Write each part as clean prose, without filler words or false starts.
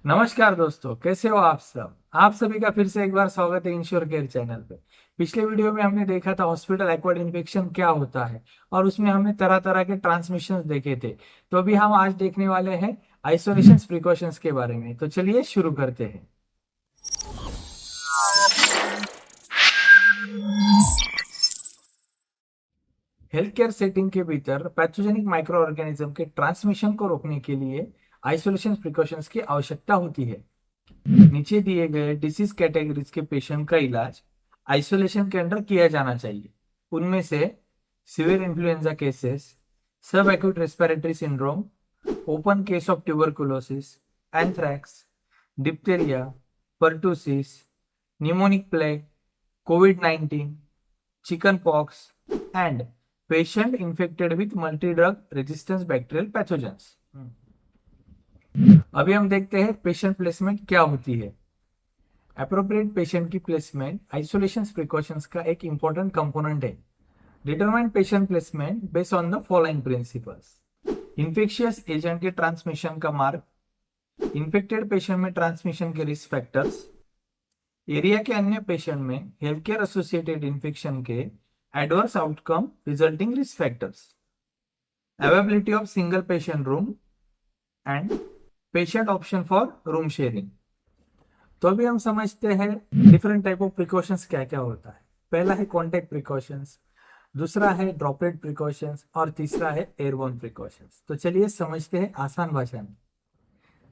नमस्कार दोस्तों, कैसे हो आप सब। आप सभी का फिर से एक बार स्वागत है इंश्योर केयर चैनल पे। पिछले वीडियो में हमने देखा था हॉस्पिटल एक्वायर्ड इन्फेक्शन क्या होता है और उसमें हमने तरह तरह के ट्रांसमिशन देखे थे। तो अभी हम आज देखने वाले हैं आइसोलेशन प्रिकॉशंस के बारे में। तो चलिए शुरू करते हैं। हेल्थ केयर सेटिंग के भीतर पैथोजेनिक माइक्रो ऑर्गेनिज्म के ट्रांसमिशन को रोकने के लिए आइसोलेशन प्रिकॉशंस की आवश्यकता होती है। नीचे दिए गए डिसीज कैटेगरीज के पेशेंट का इलाज आइसोलेशन के अंडर किया जाना चाहिए। उनमें से सिवियर इन्फ्लुएंजा केसेस, सब acute respiratory syndrome, open case of tuberculosis, anthrax, diphtheria, pertussis, pneumonic plague, covid, chicken pox and patient infected with multi drug resistance bacterial pathogens. अभी हम देखते हैं पेशेंट प्लेसमेंट क्या होती है। अप्रोप्रिएट पेशेंट की placement isolation precautions का एक इंपॉर्टेंट कंपोनेंट है। Determine patient placement based on the following principles. Infectious agent के ट्रांसमिशन का मार्ग, इन्फेक्टेड पेशेंट में ट्रांसमिशन के रिस्क फैक्टर्स, एरिया के अन्य पेशेंट में हेल्थ केयर एसोसिएटेड इन्फेक्शन के adverse outcome resulting risk factors, availability of single patient room and patient option for room sharing. तो अभी हम समझते हैं डिफरेंट टाइप ऑफ प्रिकॉशंस क्या क्या होता है। पहला है कॉन्टैक्ट प्रिकॉशंस, दूसरा है ड्रॉपलेट प्रिकॉशंस और तीसरा है एयरबोर्न प्रिकॉशंस। तो चलिए समझते हैं आसान भाषा में।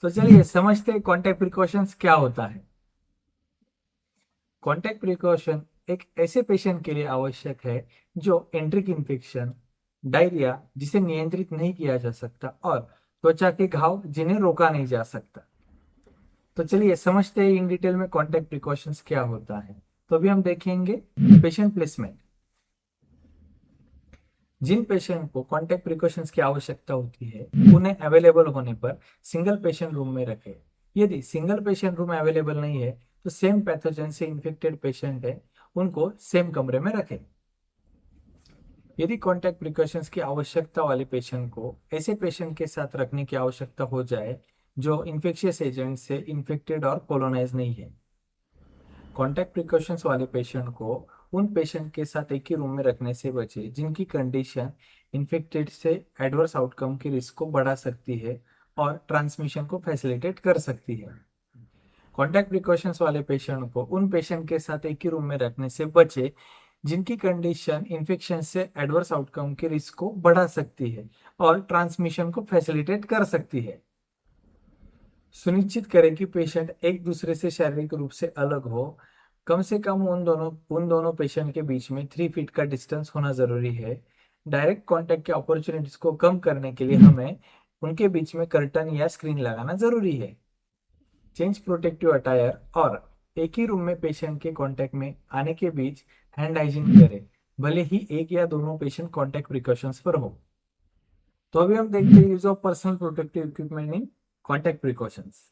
तो चलिए समझते हैं कॉन्टैक्ट प्रिकॉशंस क्या होता है। कॉन्टैक्ट प्रिकॉशन एक ऐसे पेशेंट के लिए आवश्यक है जो एंट्रिक इन्फेक्शन, डायरिया जिसे नियंत्रित नहीं किया जा सकता और त्वचा के घाव जिन्हें रोका नहीं जा सकता। तो चलिए समझते हैं इन डिटेल में कॉन्टैक्ट प्रिकॉशंस क्या होता है। तो अभी हम देखेंगे पेशेंट प्लेसमेंट। जिन पेशेंट को कॉन्टैक्ट प्रिकॉशंस की आवश्यकता होती है उन्हें अवेलेबल होने पर सिंगल पेशेंट रूम में रखें। यदि सिंगल पेशेंट रूम अवेलेबल नहीं है तो सेम पैथोजन से इन्फेक्टेड पेशेंट है उनको सेम कमरे में रखें। यदि कॉन्टैक्ट प्रिकॉशंस की आवश्यकता वाले पेशेंट को ऐसे पेशेंट के साथ रखने की आवश्यकता हो जाए जो इन्फेक्शियस एजेंट से इन्फेक्टेड और कोलोनाइज नहीं है। कॉन्टैक्ट प्रिकॉशंस वाले पेशेंट को उन पेशेंट के साथ एक ही रूम में रखने से बचे जिनकी कंडीशन इन्फेक्टेड से एडवर्स आउटकम के रिस्क को बढ़ा सकती है और ट्रांसमिशन को फैसिलिटेट कर सकती है। कॉन्टैक्ट प्रिकॉशंस वाले पेशेंट को उन पेशेंट के साथ एक ही रूम में रखने से बचे जिनकी कंडीशन इन्फेक्शन से एडवर्स आउटकम के रिस्क को बढ़ा सकती है और ट्रांसमिशन को फैसिलिटेट कर सकती है। सुनिश्चित करें कि पेशेंट एक दूसरे से शारीरिक रूप से अलग हो। कम से कम उन दोनों पेशेंट के बीच में 3 फीट का डिस्टेंस होना जरूरी है। डायरेक्ट कांटेक्ट के अपॉर्चुनिटीज को कम करने के लिए हमें उनके बीच में कर्टन या स्क्रीन लगाना जरूरी है। चेंज प्रोटेक्टिव अटायर और एक ही रूम में पेशेंट के कांटेक्ट में आने के बीच हैंड हाइजीन करें, भले ही एक या दोनों पेशेंट कांटेक्ट प्रिकॉशंस पर हो। तो अभी हम देखते हैं use of personal protective equipment in contact precautions.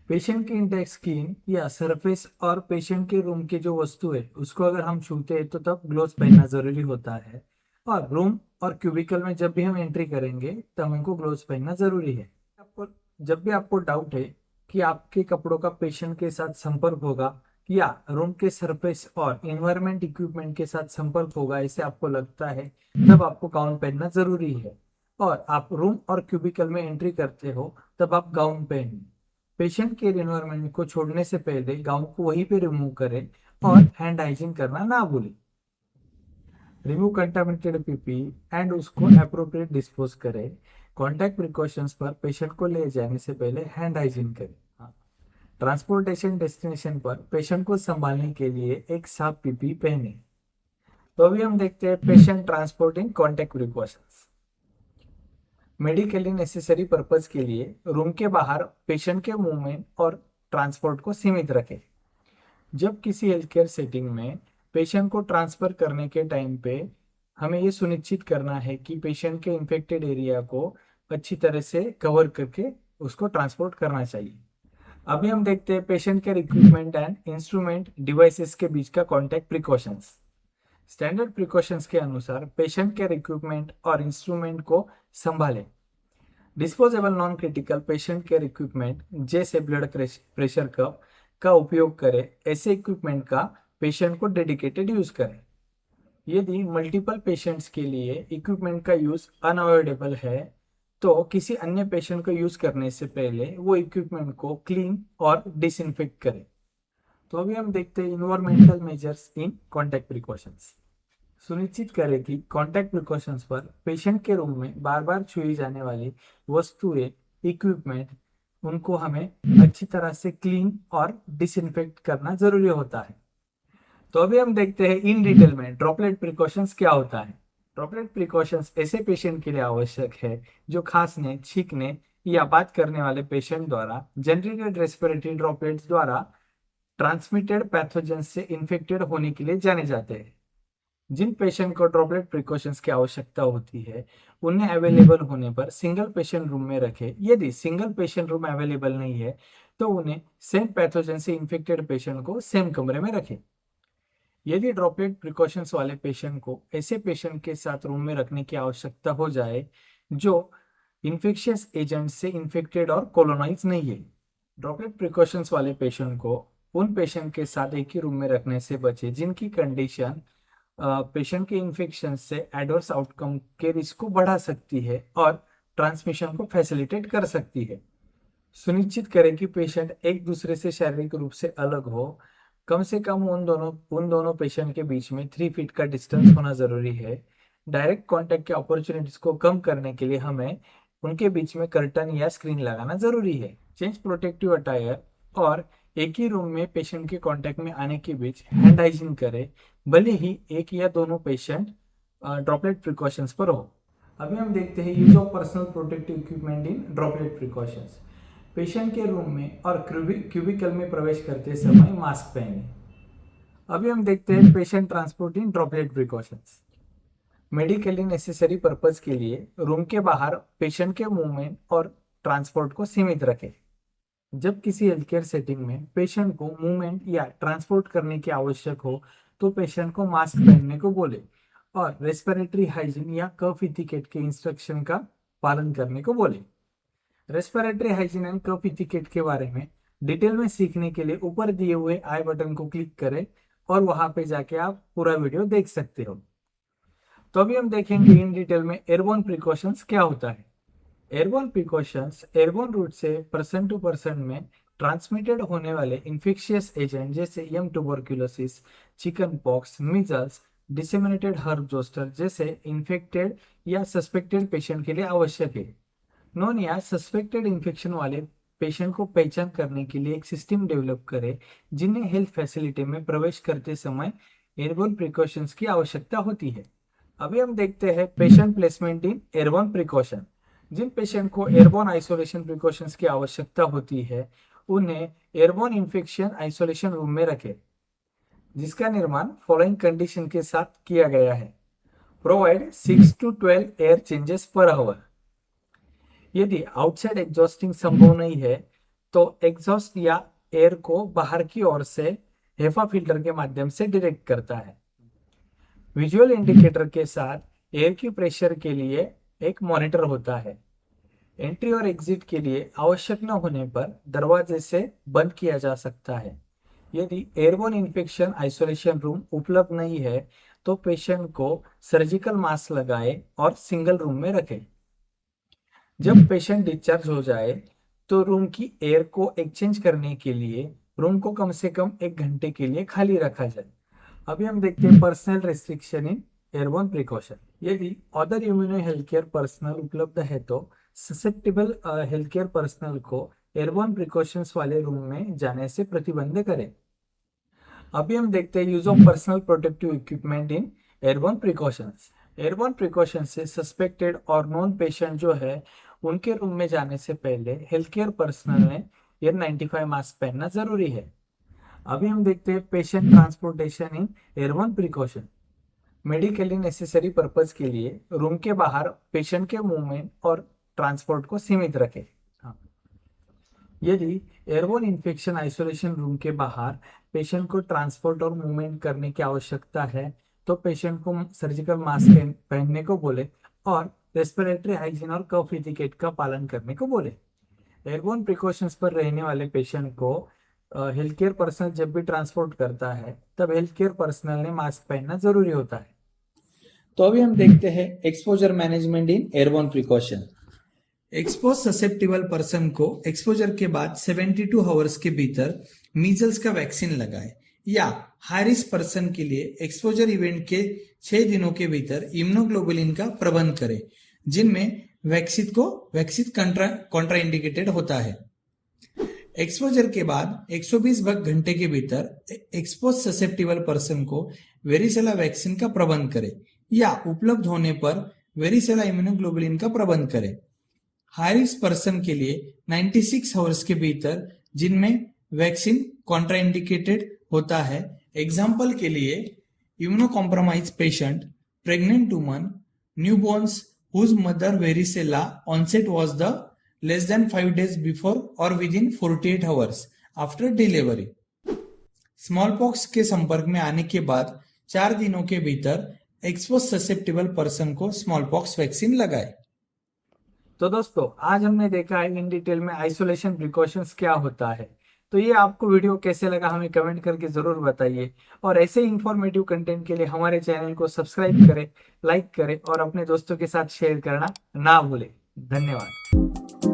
Patient की इंटेक्ट स्किन या सरफेस और पेशेंट के रूम की जो वस्तु है उसको अगर हम छूते हैं तो तब ग्लोव्स पहनना जरूरी होता है। और रूम और क्यूबिकल में जब भी हम एंट्री करेंगे तब हमको ग्लोव्स पहनना जरूरी है। आपको जब भी आपको डाउट है कि आपके कपड़ों का पेशेंट के साथ संपर्क होगा या रूम के सरफेस और इन्वायरमेंट इक्विपमेंट के साथ संपर्क होगा ऐसे आपको लगता है, तब आपको गाउन पहनना जरूरी है। और आप रूम और क्यूबिकल में एंट्री करते हो तब आप गाउन पहनिए। पेशेंट केयर एनवायरनमेंट को छोड़ने से पहले गाउन को वहीं पे रिमूव करें और हैंड हाइजीन करना ना भूलें। रिमूव कंटामिनेटेड पीपी एंड उसको अप्रोप्रिएट डिस्पोज करें। कॉन्टैक्ट प्रिकॉशंस पर पेशेंट को ले जाने से पहले हैंड हाइजीन करें। ट्रांसपोर्टेशन डेस्टिनेशन पर पेशेंट को संभालने के लिए एक साफ पीपी पहने। तो अभी हम देखते हैं patient transporting contact precautions. Medically necessary purpose के लिए रूम के बाहर पेशेंट के मूवमेंट और ट्रांसपोर्ट को सीमित रखें। जब किसी हेल्थ केयर सेटिंग में पेशेंट को ट्रांसफर करने के टाइम पे हमें ये सुनिश्चित करना है कि पेशेंट के इन्फेक्टेड एरिया को अच्छी तरह से कवर करके उसको ट्रांसपोर्ट करना चाहिए। अभी हम देखते हैं patient care equipment and instrument devices के बीच का कॉन्टैक्ट प्रिकॉशंस। स्टैंडर्ड प्रिकॉशंस के अनुसार पेशेंट केयर इक्विपमेंट और इंस्ट्रूमेंट को संभालें। Disposable non critical patient care equipment जैसे ब्लड प्रेशर कप का उपयोग करें। ऐसे इक्विपमेंट का पेशेंट को डेडिकेटेड यूज करें। यदि मल्टीपल पेशेंट्स के लिए इक्विपमेंट का यूज अनअवॉइडेबल है तो किसी अन्य पेशेंट को यूज करने से पहले वो इक्विपमेंट को क्लीन और डिसइंफेक्ट करें। तो अभी हम देखते हैं environmental measures in contact precautions. सुनिश्चित करें कि कॉन्टैक्ट प्रिकॉशंस पर पेशेंट के रूम में बार बार छुई जाने वाली वस्तुएं, इक्विपमेंट, उनको हमें अच्छी तरह से क्लीन और डिसइंफेक्ट करना जरूरी होता है। तो अभी हम देखते हैं इन डिटेल में ड्रॉपलेट प्रिकॉशंस क्या होता है। ड्रॉपलेट प्रिकॉशंस ऐसे पेशेंट के लिए आवश्यक है जो खांसने, छींकने या बात करने वाले पेशेंट द्वारा जनरेटेड रेस्पिरेटरी ड्रॉपलेट्स द्वारा ट्रांसमिटेड पैथोजन से इन्फेक्टेड होने के लिए जाने जाते हैं। जिन पेशेंट को ड्रॉपलेट प्रिकॉशंस की आवश्यकता होती है उन्हें अवेलेबल होने पर सिंगल पेशेंट रूम में रखें। यदि सिंगल पेशेंट रूम अवेलेबल नहीं है तो उन्हें सेम पैथोजन से इन्फेक्टेड पेशेंट को सेम कमरे में रखें। यदि ड्रॉपलेट प्रिकॉशंस वाले पेशेंट को ऐसे पेशेंट के साथ रूम में रखने की आवश्यकता हो जाए जो इन्फेक्शियस एजेंट से इन्फेक्टेड और कोलोनाइज नहीं है, ड्रॉपलेट प्रिकॉशंस वाले पेशेंट को उन पेशेंट के साथ एक ही रूम में रखने से बचे जिनकी कंडीशन पेशेंट के इन्फेक्शन से एडवर्स आउटकम के रिस्क को बढ़ा सकती है और ट्रांसमिशन को फैसिलिटेट कर सकती है। सुनिश्चित करें कि पेशेंट एक दूसरे से शारीरिक रूप से अलग हो। कम से कम उन दोनों पेशेंट के बीच में 3 फीट का डिस्टेंस होना जरूरी है। डायरेक्ट कांटेक्ट के अपॉर्चुनिटीज को कम करने के लिए हमें उनके बीच में कर्टन या स्क्रीन लगाना जरूरी है। चेंज प्रोटेक्टिव अटायर और एक ही रूम में पेशेंट के कांटेक्ट में आने के बीच हैंड हाइजीन करें, भले ही एक या दोनों पेशेंट ड्रॉपलेट प्रिकॉशंस पर हो। अभी हम देखते हैं use of personal protective equipment in droplet precautions. Patient के रूम में और क्यूबिकल में प्रवेश करते समय मास्क पहने। अभी हम देखते हैं पेशेंट ट्रांसपोर्ट इन droplet precautions. Medically necessary purpose के लिए रूम के बाहर पेशेंट के मूवमेंट और ट्रांसपोर्ट को सीमित रखें। जब किसी हेल्थ केयर सेटिंग में पेशेंट को मूवमेंट या ट्रांसपोर्ट करने की आवश्यक हो तो पेशेंट को मास्क पहनने को बोले और रेस्पिरेटरी हाइजीन या कफ इथिकेट के इंस्ट्रक्शन का पालन करने को बोले। रेस्पिरेटरी हाइजीन एंड कफ इथिकेट के बारे में डिटेल में सीखने के लिए ऊपर दिए हुए आई बटन को क्लिक करें और वहां पे जाके आप पूरा वीडियो देख सकते हो। तो अभी हम देखेंगे इन डिटेल में एयरबोर्न प्रिकॉशंस क्या होता है। एयरबोर्न प्रिकॉशंस एयरबोर्न रूट से पर्सन टू पर्सन में ट्रांसमिटेड होने वाले इन्फेक्शियस एजेंट जैसे um tuberculosis, chicken pox, measles, disseminated herpes zoster जैसे इन्फेक्टेड या सस्पेक्टेड पेशेंट के लिए आवश्यक है। नॉन या सस्पेक्टेड इन्फेक्शन वाले पेशेंट को पहचान करने के लिए एक सिस्टम डेवलप करें जिन्हें हेल्थ फैसिलिटी में प्रवेश करते समय एयरबोर्न प्रिकॉशंस की आवश्यकता होती है। अभी हम देखते हैं patient placement in airborne precaution. जिन पेशेंट को एयरबोर्न आइसोलेशन प्रिकॉशंस की आवश्यकता होती है उन्हें एयरबोर्न इन्फेक्शन आइसोलेशन रूम में रखें, जिसका निर्माण फॉलोइंग कंडीशन के साथ किया गया है। Provide 6 to 12 air changes per hour. यदि आउटसाइड एग्जॉस्टिंग संभव नहीं है तो एग्जॉस्ट या एयर को बाहर की ओर से हेफा फिल्टर के माध्यम से डायरेक्ट करता है। विजुअल इंडिकेटर के साथ एयर की प्रेशर के लिए एक मॉनिटर होता है। एंट्री और एग्जिट के लिए आवश्यक न होने पर दरवाजे से बंद किया जा सकता है। यदि एयरबोर्न इन्फेक्शन आइसोलेशन रूम उपलब्ध नहीं है तो पेशेंट को सर्जिकल मास्क लगाए और सिंगल रूम में रखें। जब पेशेंट डिस्चार्ज हो जाए तो रूम की एयर को एक्सचेंज करने के लिए रूम को कम से कम 1 घंटे के लिए खाली रखा जाए। अभी हम देखते हैं पर्सनल रेस्ट्रिक्शन इन एयरबोर्न प्रिकॉशन। यदि other immuno health care personal उपलब्ध है तो ससेप्टेबल हेल्थ केयर पर्सनल को एयरबोर्न प्रिकॉशंस वाले रूम में जाने से प्रतिबंध करें। अभी हम देखते हैं use of personal protective equipment in airborne precautions. Airborne precaution से सस्पेक्टेड और नॉन पेशेंट जो है उनके रूम में जाने से पहले हेल्थ केयर पर्सनल ने N95 मास्क पहनना जरूरी है। अभी हम देखते हैं पेशेंट ट्रांसपोर्टेशन इन airborne precaution. Medically necessary purpose के लिए रूम के बाहर पेशेंट के मूवमेंट और ट्रांसपोर्ट को सीमित रखें। यदि एयरबोर्न इन्फेक्शन आइसोलेशन रूम के बाहर पेशेंट को ट्रांसपोर्ट और मूवमेंट करने की आवश्यकता है तो पेशेंट को सर्जिकल मास्क पहनने को बोले और रेस्पिरेटरी हाइजीन और कफ इटिकेट का पालन करने को बोले। एयरबोर्न प्रिकॉशंस पर रहने वाले पेशेंट को हेल्थ केयर पर्सनल जब भी ट्रांसपोर्ट करता है तब हेल्थ केयर पर्सनल ने मास्क पहनना जरूरी होता है। तो अभी हम देखते हैं exposure management in airborne precaution. Exposed susceptible person को एक्सपोजर के बाद 72 आवर्स के भीतर मीजल्स का वैक्सीन लगाए, या हाई रिस्क पर्सन के लिए एक्सपोजर इवेंट के 6 दिनों के भीतर इम्यूनोग्लोबुलिन का प्रबंध करें, जिनमें वैक्सीन कॉन्ट्रा इंडिकेटेड होता है। एक्सपोजर के बाद 120 घंटे के भीतर एक्सपोज ससेप्टिबल पर्सन को वेरिसेला वैक्सीन का प्रबंध करें, या उपलब्ध होने पर वेरिसेला इम्यूनोग्लोबुलिन का प्रबंध करें। हाई रिस्क पर्सन के लिए 96 आवर्स के भीतर जिनमें वैक्सीन कॉन्ट्राइंडिकेटेड होता है, एग्जाम्पल के लिए immuno compromise patient, pregnant woman, newborn's whose mother varicella onset was the less than 5 days before or within 48 hours after delivery। Small pox के संपर्क में आने के बाद 4 दिनों के भीतर एक्सपोज ससेप्टिबल पर्सन को स्मॉल पॉक्स वैक्सीन लगाए। तो दोस्तों, आज हमने देखा है इन डिटेल में आइसोलेशन प्रिकॉशंस क्या होता है। तो ये आपको वीडियो कैसे लगा हमें कमेंट करके जरूर बताइए, और ऐसे इंफॉर्मेटिव कंटेंट के लिए हमारे चैनल को सब्सक्राइब करें, लाइक करें और अपने दोस्तों के साथ शेयर करना ना भूलें। धन्यवाद।